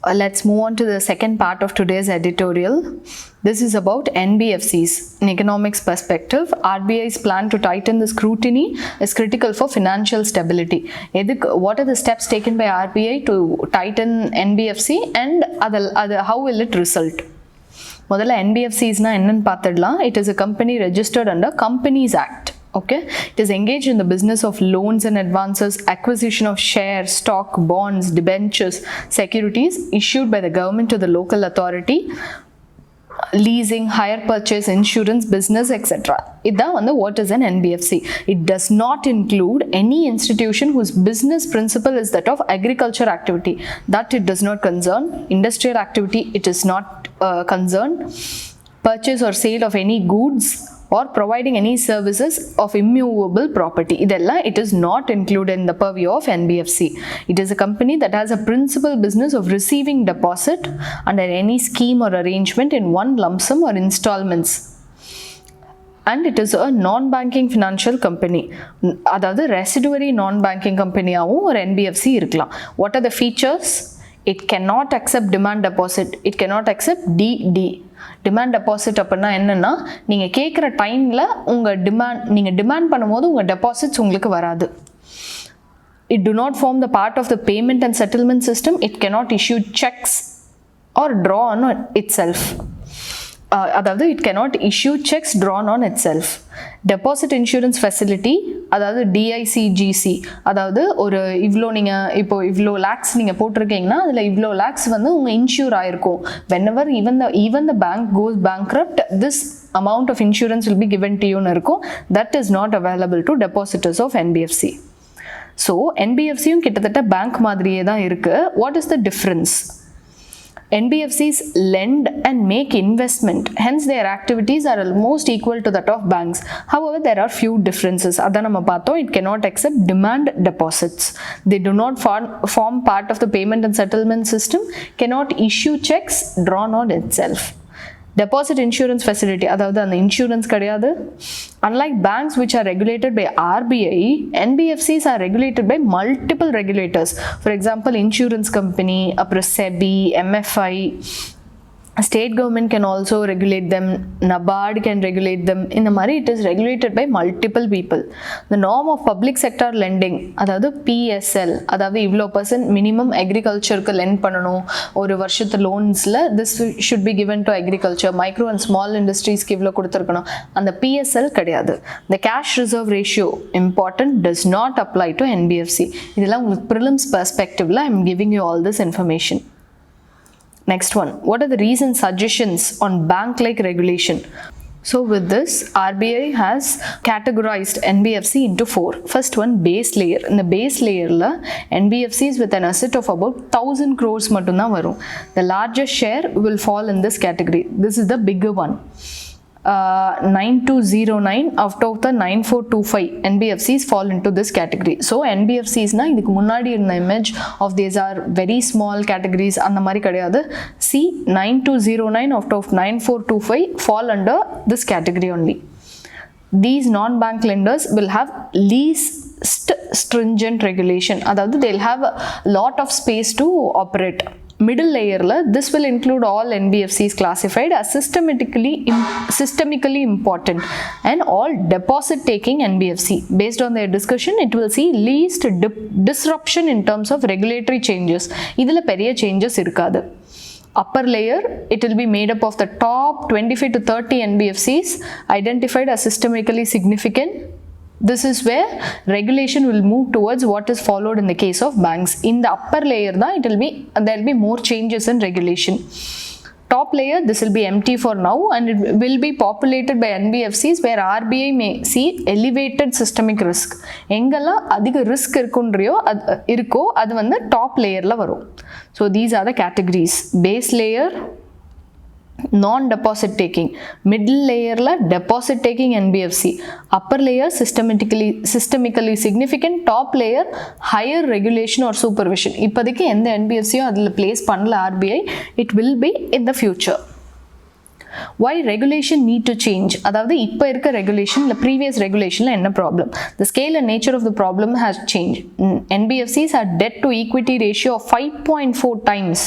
Let's move on to the second part of today's editorial. This is about Nbfcs. In economics perspective, RBI's plan to tighten the scrutiny is critical for financial stability. What are the steps taken by RBI to tighten Nbfc and how will it result? முதல்ல NBFCs na என்னன்னு பார்த்துடலாம். It is a company registered under Companies Act. Okay, it is engaged in the business of loans and advances, acquisition of shares, stock, bonds, debentures, securities issued by the government to the local authority, leasing, hire purchase, insurance, business, etc. What is an NBFC? It does not include any institution whose business principle is that of agriculture activity. That it does not concern. Industrial activity, it is not concerned. Purchase or sale of any goods or providing any services of immovable property. It is not included in the purview of NBFC. It is a company that has a principal business of receiving deposit under any scheme or arrangement in one lump sum or installments. And it is a non-banking financial company. அதாவது residuary non-banking company or NBFC இருக்கலாம். What are the features? It cannot accept demand deposit. It cannot accept DD. Demand deposit அப்படின்னா என்னென்னா நீங்கள் கேட்குற டைமில் நீங்கள் demand பண்ணும்போது உங்கள் டெபாசிட்ஸ் உங்களுக்கு வராது. It do not form the part of the payment and settlement system. It cannot issue checks or draw on itself. அதாவது it cannot issue checks drawn on itself. Deposit insurance facility, அதாவது DICGC, அதாவது ஒரு இவ்வளோ லேக்ஸ் நீங்கள் போட்டிருக்கீங்கன்னா அதில் இவ்வளோ லேக்ஸ் உங்கள் insure ஆயிருக்கும். whenever even the bank goes bankrupt, this amount of insurance will be given to you ன்னு இருக்கும். that is not available to depositors of NBFC. So NBFCயும் கிட்டத்தட்ட பேங்க் மாதிரியே தான் இருக்குது. what is the difference? NBFCs lend and make investment, hence their activities are almost equal to that of banks. However, there are few differences. It cannot accept demand deposits. They do not form part of the payment and settlement system, cannot issue checks drawn on itself. Deposit insurance facility, அதாவது அந்த insurance கிடையாது. Unlike banks which are regulated by RBI, NBFCs are regulated by multiple regulators. For example, insurance company, அப்புறம் SEBI, MFI, state government can also regulate them, NABARD can regulate them. In the மாதிரி it is regulated by multiple people. The norm of public sector lending, அதாவது PSL, அதாவது இவ்வளோ % minimum agricultureக்கு lend பண்ணணும் ஒரு வருஷத்து லோன்ஸில், this should be given to agriculture. micro and small industriesக்கு இவ்வளோ கொடுத்துருக்கணும். அந்த PSL கிடையாது. The cash reserve ratio, important, does not apply to NBFC. இதெல்லாம் உங்களுக்கு prelims perspectiveல I am giving you all this information. Next one, what are the recent suggestions on bank-like regulation? So with this, RBI has categorized NBFC into 4. First one, base layer. In the base layer, NBFCs with an asset of about 1000 crores mattum dhaan varum. The largest share will fall in this category. This is the bigger one. 9209 out of the 9425 NBFCs fall into this category. So NBFCs na idukku munnadi irundha image of these are very small categories andha mari kadiyadu. See, 9209 out of 9425 fall under this category only. These non-bank lenders will have least stringent regulation, adhaadu they'll have a lot of space to operate. Middle layer, this will include all NBFCs classified as systemically important and all deposit taking NBFC. Based on their discussion, it will see least disruption in terms of regulatory changes. Idhula periya changes irukadu. Upper layer, it will be made up of the top 25 to 30 NBFCs identified as systemically significant. This is where regulation will move towards what is followed in the case of banks. In the upper layer, there will be more changes in regulation. Top layer, this will be empty for now and it will be populated by NBFCs where RBI may see elevated systemic risk. Engala adhiga risk irukko adu vandu top layer la varum. So these are the categories. Base layer, non-deposit taking. Middle layer la deposit taking NBFC. Upper layer systemically significant. Top layer higher regulation or supervision. இப்போதைக்கு எந்த NBFC adhula place பண்ணல RBI. It will be in the future. Why regulation need to change? அதாவது இப்போ இருக்க regulation இல்லை previous ரெகுலேஷனில் என்ன problem? The scale and nature of the problem has changed. NBFCs had debt to equity ratio of 5.4 times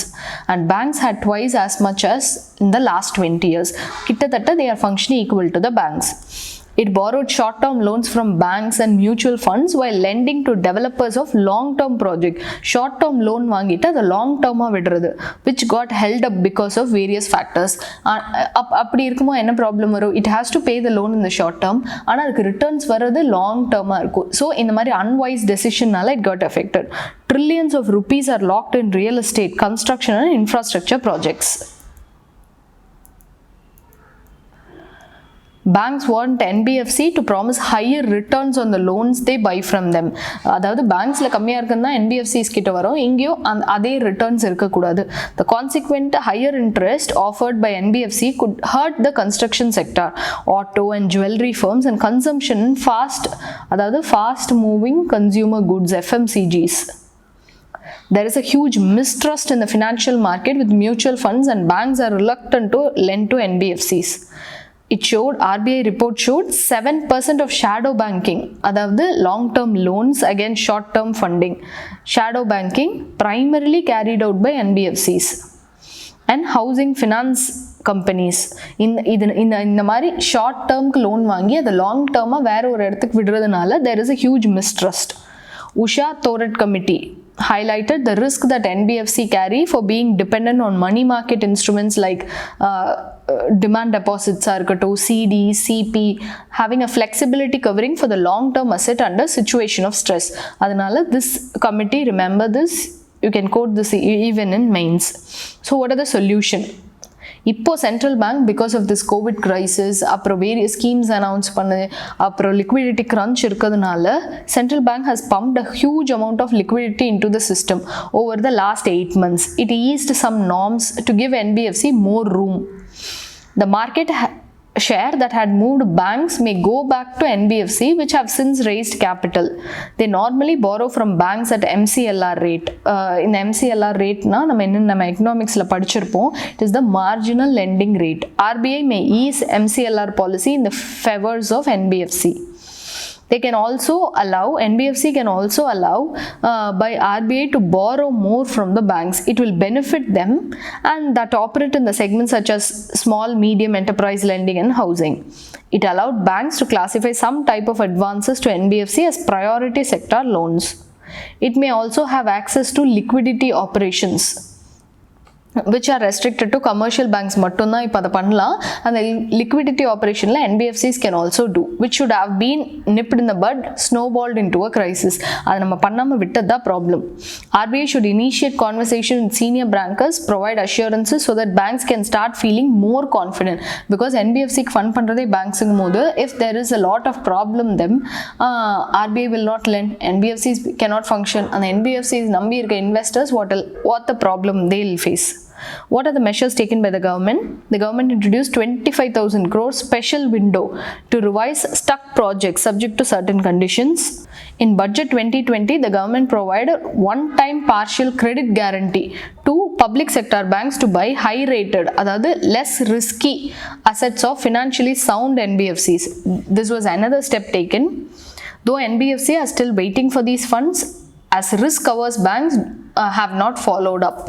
and banks had twice as much as in the last 20 years. கிட்டத்தட்ட they are functioning equal to the banks. It borrowed short-term loans from banks and mutual funds while lending to developers of long-term project. Short-term loan வாங்கிட்டு அது long-term-ஆ விடுறது, which got held up because of various factors. அப்படி இருக்குமோ என்ன problem வரும்? It has to pay the loan in the short term, ஆனால் அதுக்கு returns வர்றது long-term-ஆ இருக்கும். ஸோ இந்த மாதிரி unwise decision-னால it got affected. Trillions of rupees are locked in real estate, construction and infrastructure projects. Banks want NBFC to promise higher returns on the loans they buy from them. அதாவது பேங்க்ஸில் கம்மியாக இருக்குன்னா NBFCs கிட்ட வரும், இங்கேயும் அதே returns இருக்கக்கூடாது. The consequent higher interest offered by NBFC could hurt the construction sector, auto and jewelry firms and consumption in fast moving consumer goods FMCGs. There is a huge mistrust in the financial market with mutual funds and banks are reluctant to lend to NBFCs. RBI report showed 7% of shadow banking, அதாவது long-term loans against short-term funding. Shadow banking primarily carried out by NBFCs and housing finance companies. இந்த மாதிரி short டேர்ம்க்கு loan வாங்கி அதை long டேர்மாக வேற ஒரு இடத்துக்கு விடுறதுனால there is a huge mistrust. Usha Thorat Committee highlighted the risk that NBFC carry for being dependent on money market instruments like demand deposits, CD, CP, having a flexibility covering for the long-term asset under situation of stress. Adanala this committee, remember this, you can quote this even in mains. So what are the solution? இப்போ central bank because of this covid crisis அப்புறம் various schemes announce பண்ணு அப்புறம் liquidity crunch இருக்கிறதுனால central bank has pumped a huge amount of liquidity into the system over the last 8 months. It eased some norms to give NBFC more room. The market share that had moved banks may go back to NBFC, which have since raised capital. They normally borrow from banks at MCLR rate. In MCLR rate na நம்ம economics la படிச்சிருப்போம். It is the marginal lending rate. RBI may ease MCLR policy in the favors of NBFC. They can also allow, NBFC can also allow by RBI to borrow more from the banks. It will benefit them and that operate in the segments such as small, medium enterprise lending and housing. It allowed banks to classify some type of advances to NBFC as priority sector loans. It may also have access to liquidity operations, which are restricted to commercial banks மட்டும்தான் இப்போ அதை பண்ணலாம். அந்த liquidity operationல NBFCs can also do, which should have been nipped in the bud, snowballed into a crisis. அதை நம்ம பண்ணாமல் விட்டது தான் problem. RBI should initiate conversation with senior bankers, provide assurances so that banks can start feeling more confident. Because NBFCக்கு fund பண்ணுறதே பேங்க்ஸுங்கும் போது if there is a lot of problem them, RBI will not lend, NBFCs cannot function. அந்த NBFCs நம்பி இருக்க investors what the problem they will face. What are the measures taken by the government? The government introduced 25,000 crores special window to revise stuck projects subject to certain conditions. In budget 2020, the government provided one-time partial credit guarantee to public sector banks to buy high-rated, அதாவது less risky assets of financially sound NBFCs. This was another step taken. Though NBFC are still waiting for these funds, as risk covers banks have not followed up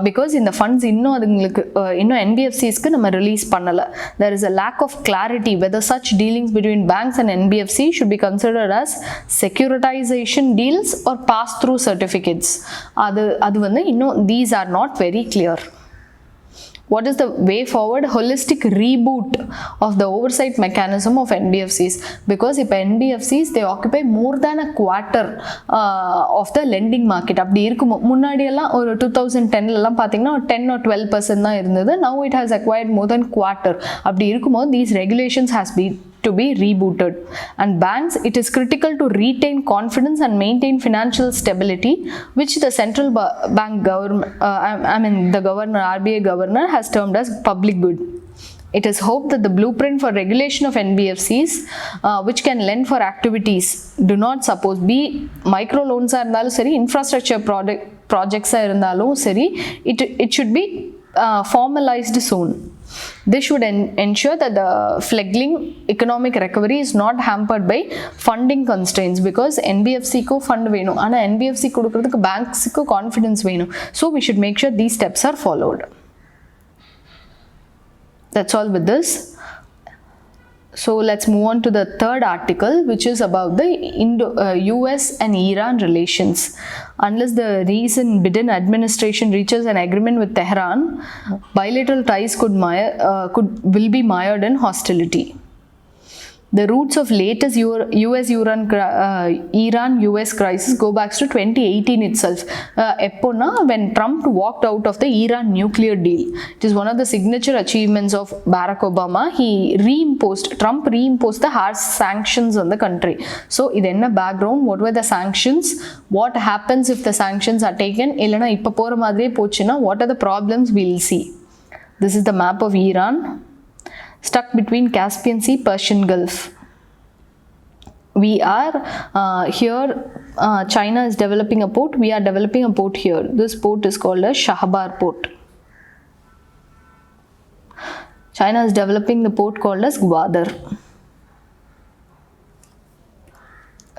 because in the funds இன்னும் அதுங்களுக்கு இன்னும் NBFCஸ்க்கு நம்ம release பண்ணல. There is a lack of clarity whether such dealings between banks and NBFC should be considered as securitization deals or pass-through certificates. அது வந்து இன்னும் these are not very clear. What is the way forward? Holistic reboot of the oversight mechanism of NBFCs, because if NBFCs they occupy more than a quarter of the lending market. அப்படி இருக்கும் முன்னாடி எல்லாம் ஒரு 2010 எல்லாம் பார்த்தீங்கன்னா 10 or 12% தான் இருந்தது. Now it has acquired more than quarter. அப்படி இருக்கும்போது these regulations has been to be rebooted. And banks, it is critical to retain confidence and maintain financial stability, which the central bank government, the governor, RBI governor has termed as public good. It is hoped that the blueprint for regulation of NBFCs, which can lend for activities, do not suppose be micro loans இருந்தாலும் சரி, infrastructure projects இருந்தாலும் சரி, it should be formalized soon. This should ensure that the fledgling economic recovery is not hampered by funding constraints, because NBFC ko fund venum ana NBFC kudukuradhukku banks ku confidence venum. So we should make sure these steps are followed. That's all with this. So let's move on to the third article, which is about the US and Iran relations. Unless the recent Biden administration reaches an agreement with Tehran, bilateral ties will be mired in hostility. The roots of latest Iran-US crisis go back to 2018 itself. When Trump walked out of the Iran nuclear deal. It is one of the signature achievements of Barack Obama. Trump reimposed the harsh sanctions on the country. So, in the background, what were the sanctions? What happens if the sanctions are taken? What are the problems we'll see? This is the map of Iran. Stuck between Caspian Sea, Persian Gulf. We are here, China is developing a port, we are developing a port here. This port is called a Shahbar port. China is developing the port called as Gwadar.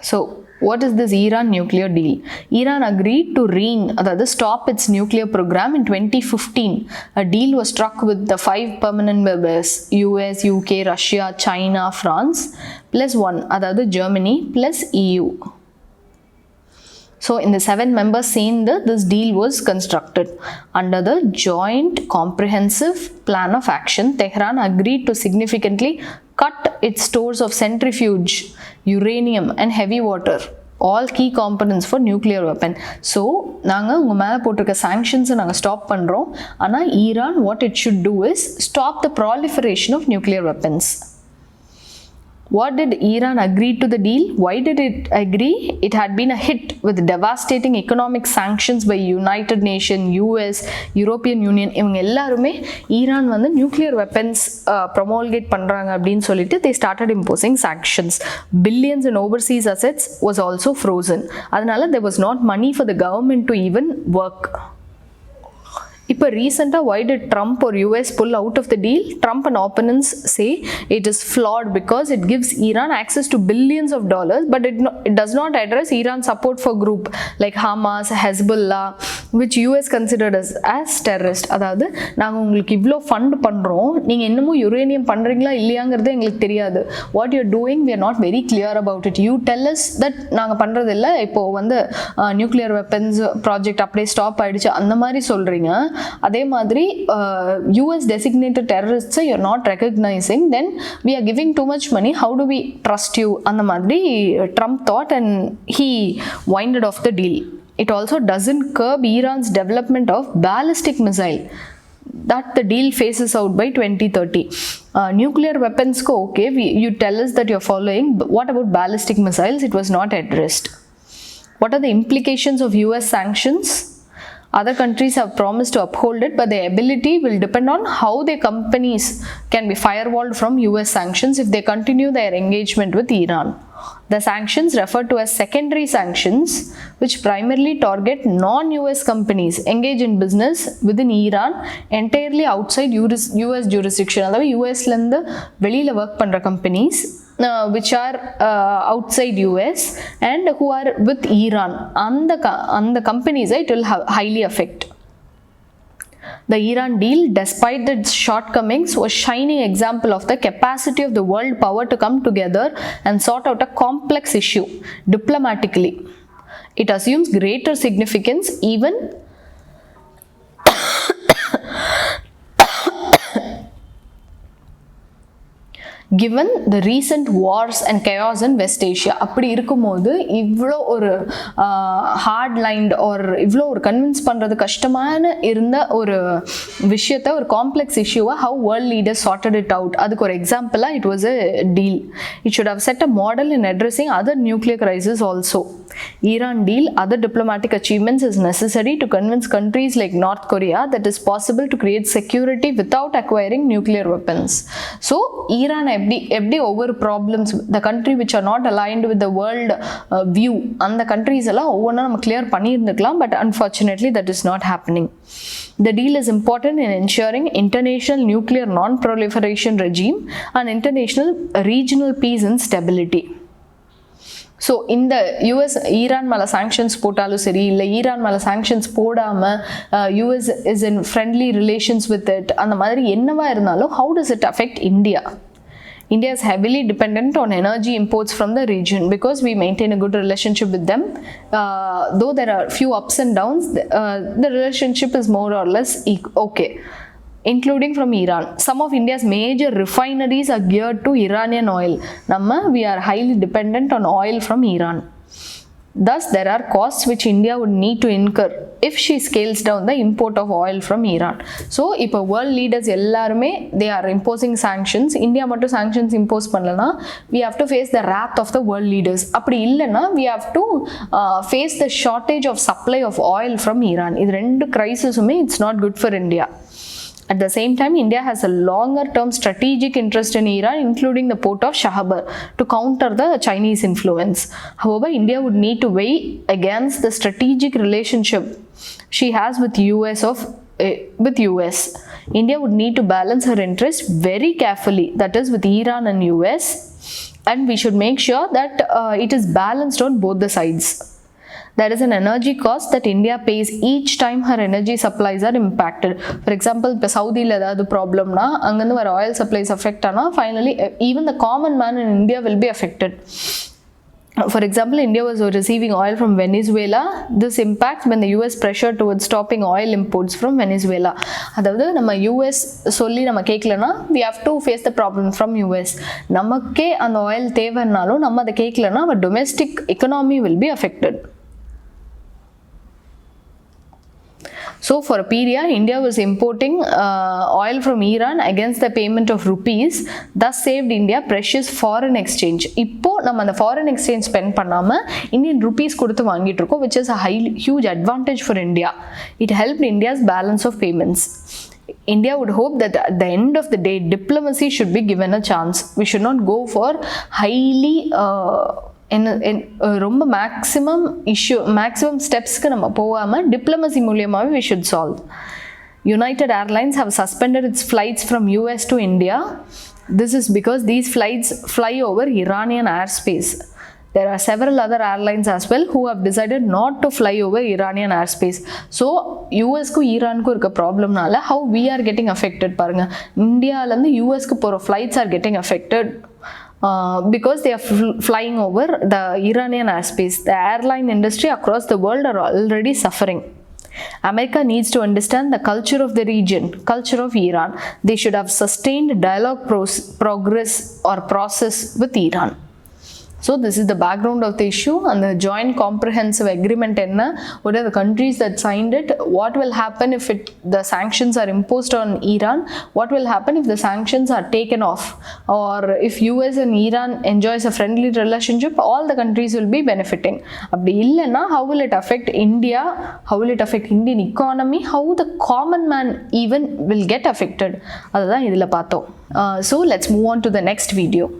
So, what is this Iran nuclear deal? Iran agreed to stop its nuclear program in 2015. A deal was struck with the 5 permanent members: US, UK, Russia, China, France, plus 1, Germany, plus EU. So, in the 7 members seen this deal was constructed. Under the Joint Comprehensive Plan of Action, Tehran agreed to significantly cut its stores of centrifuge, uranium and heavy water, all key components for nuclear weapon. So, நாங்க உங்க மேல போட்டிருக்க sanctions நாங்க stop பண்றோம். ஆனா Iran, what it should do is stop the proliferation of nuclear weapons. What did Iran agree to the deal? Why did it agree? It had been a hit with devastating economic sanctions by United Nations, US, European Union. இவங்க எல்லாருமே Iran வந்து nuclear weapons promulgate பண்றாங்க அப்படின்னு சொல்லிட்டு they started imposing sanctions. Billions in overseas assets was also frozen. அதனால there was not money for the government to even work. இப்போ ரீசெண்டாக why did Trump or US pull out of the deal? Trump and opponents say it is flawed because it gives Iran access to billions of dollars, but it does not address Iran's support for group like Hamas, Hezbollah, which US considered as terrorist. அதாவது நாங்கள் உங்களுக்கு இவ்வளோ fund பண்ணுறோம், நீங்கள் இன்னமும் uranium பண்ணுறீங்களா இல்லையாங்கிறது எங்களுக்கு தெரியாது. What you're doing, we are not very clear about it. You tell us that நாங்கள் பண்ணுறது இல்லை, இப்போது வந்து நியூக்ளியர் வெப்பன்ஸ் ப்ராஜெக்ட் அப்படியே ஸ்டாப் ஆகிடுச்சு அந்த மாதிரி சொல்கிறீங்க. அதே மாதிரி US designated terrorists you're not recognizing, then we are giving too much money, how do we trust you? அந்த மாதிரி Trump thought and he winded off the deal. It also doesn't curb Iran's development of ballistic missile that the deal phases out by 2030. Nuclear weapons ko okay, you tell us that you're following, but what about ballistic missiles? It was not addressed. What are the implications of US sanctions? Other countries have promised to uphold it, but their ability will depend on how their companies can be firewalled from US sanctions if they continue their engagement with Iran. The sanctions referred to as secondary sanctions, which primarily target non-US companies engaged in business within Iran entirely outside US jurisdiction. அதாவது USலேருந்து வெளியில் work பண்ணுற companies which are outside US and who are with Iran. அந்த companies it will highly affect. The Iran deal, despite its shortcomings, was a shining example of the capacity of the world power to come together and sort out a complex issue diplomatically. It assumes greater significance even given the recent wars and chaos in West Asia. அப்படி இருக்கும்போது இவ்வளோ ஒரு heart lined ஒரு இவ்வளோ ஒரு convince பண்ணுறது கஷ்டமான இருந்த ஒரு விஷயத்தை ஒரு காம்ப்ளெக்ஸ் இஷ்யூவை how world leaders charted it out. அதுக்கு ஒரு எக்ஸாம்பிளாக it was a deal. It should have set a model in addressing other nuclear crisis also. Iran deal, other diplomatic achievements is necessary to convince countries like North Korea that it is possible to create security without acquiring nuclear weapons. So, Iran எப்படி ஒவ்வொரு problems the country which are not aligned with the world view அந்த countries எல்லாம் ஒவ்வொன்றா நம்ம clear பண்ணியிருந்துக்கலாம். But unfortunately that is not happening. The deal is important in ensuring international nuclear non-proliferation regime and international regional peace and stability. So இந்த US Iran மேலே sanctions போட்டாலும் சரி, இல்லை ஈரான் மேலே சாங்ஷன்ஸ் போடாமல் US is in friendly relations with it, அந்த மாதிரி என்னவா இருந்தாலும் how does it affect India? India is heavily dependent on energy imports from the region because we maintain a good relationship with them. Though there are few ups and downs, the relationship is more or less okay, including from Iran. Some of India's major refineries are geared to Iranian oil. We are highly dependent on oil from Iran. Thus, there are costs which India would need to incur if she scales down the import of oil from Iran. So, if world leaders ellarume they are imposing sanctions, India mattu sanctions impose pannalana, we have to face the wrath of the world leaders. Appadi illana, we have to face the shortage of supply of oil from Iran. Idu rendu crisis it's not good for India. At the same time, India has a longer-term strategic interest in Iran, including the port of Shahabar, to counter the Chinese influence. However, India would need to weigh against the strategic relationship she has with US. India would need to balance her interests very carefully, that is with Iran and US, and we should make sure that it is balanced on both the sides. There is an energy cost that India pays each time her energy supplies are impacted. For example, if Saudi la edavadhu problem na angandu var oil supplies affect ana, finally even the common man in India will be affected. For example, India was receiving oil from Venezuela. This impacts when the US pressure towards stopping oil imports from Venezuela. Adavadhu nama US solli nama keklana, we have to face the problem from US. Namakke and oil thevannalo nama adu keklana, our domestic economy will be affected. So for a period, India was importing oil from Iran against the payment of rupees, thus saved India precious foreign exchange. Ippo நம்ம அந்த foreign exchange spend பண்ணாம Indian rupees கொடுத்து வாங்கிட்டு இருக்கோம், which is a huge advantage for India. It helped India's balance of payments. India would hope that at the end of the day, diplomacy should be given a chance. We should not go for highly ரொம்ப maximum ஸ்டெப்ஸ்க்கு நம்ம போகாமல் diplomacy மூலியமாகவே we should solve. United Airlines have suspended its flights from US to India. This is because these flights fly over Iranian airspace. There are several other airlines as well who have decided not to fly over Iranian airspace. So, US-க்கு ஈரானுக்கும் இருக்க ப்ராப்ளம்னால how we are getting affected பாருங்க. இந்தியாவிலேருந்து யூஎஸ்க்கு போகிற flights are getting affected. Because they are flying over the Iranian airspace. The airline industry across the world are already suffering. America needs to understand the culture of the region, culture of Iran. They should have sustained dialogue process with Iran. So this is the background of the issue and the joint comprehensive agreement. What are the countries that signed it? What will happen if the sanctions are imposed on Iran? What will happen if the sanctions are taken off? Or if US and Iran enjoys a friendly relationship, all the countries will be benefiting. Abdi illana, how will it affect India? How will it affect Indian economy? How the common man even will get affected? Adha idhila paathom. So let's move on to the next video.